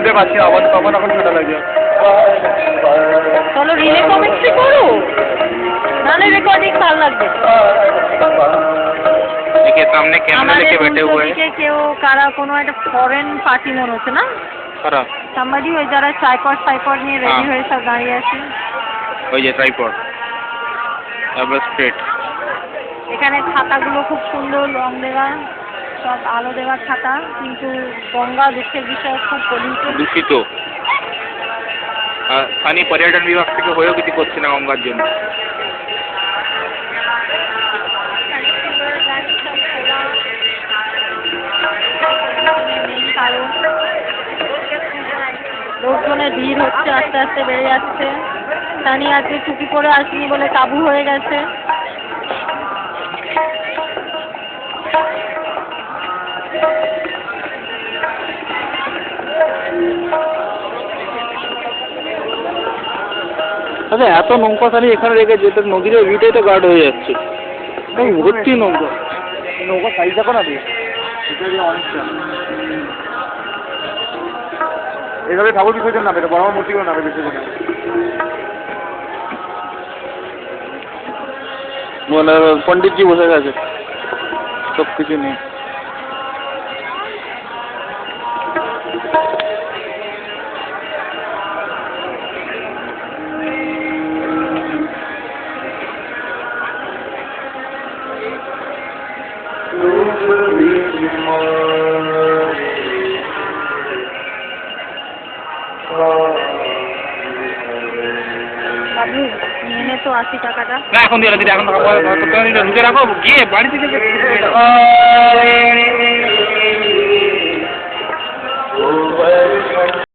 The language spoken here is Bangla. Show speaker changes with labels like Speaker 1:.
Speaker 1: শুনতে পাচ্ছি আবার তখন এখন ঠান্ডা লাগছে।
Speaker 2: চলো রিলে কমেন্ট্রি করো, नाले रिकॉर्डिंग साल लग
Speaker 3: देखिए सामने कैमरा लेके बैठे हुए हैं।
Speaker 2: কেউ কারা কোনো একটা ফরেন পার্টি মনে হচ্ছে না?
Speaker 3: কারা?
Speaker 2: সামবাডি ওই যারা ট্রাইপড নিয়ে রেডি হয়ে সব দাঁড়িয়ে আছে।
Speaker 3: ওই যে ট্রাইপড। তারপর স্ট্রেট।
Speaker 2: এখানে খাতাগুলো খুব সুন্দর রং দেওয়া, সব আলো দেওয়া খাতা, কিন্তু গঙ্গা দুঃখের বিষয় খুব
Speaker 3: দূষিত। স্থানীয় পর্যটন বিভাগ থেকে হয়েও কিছু করছে না গঙ্গার জন্য।
Speaker 2: লোকজনের ভিড় হচ্ছে, আস্তে আস্তে বেড়ে যাচ্ছে। সানি আজকে ছুটি করে আসেনি বলে কাবু হয়ে গেছে।
Speaker 3: আচ্ছা এত নৌকা সারি এখানে রেখে যেতে নদীর ভিটাই তো গার্ড হয়ে যাচ্ছে, ভর্তি নৌকা।
Speaker 1: নৌকা সাইজ দেখো না দিয়ে অনেকটা এইভাবে ঠাকুর বিসর্জন নামে, বড় বড় মূর্তিগুলো নামে বিসর্জন।
Speaker 3: মানে পণ্ডিতজি বসে গেছে, সব কিছু নেই।
Speaker 2: বাবু নিয়ে নে তো 80 টাকাটা।
Speaker 3: না এখন দিয়ে এখন ঢুকে রাখো, গিয়ে বাড়ি থেকে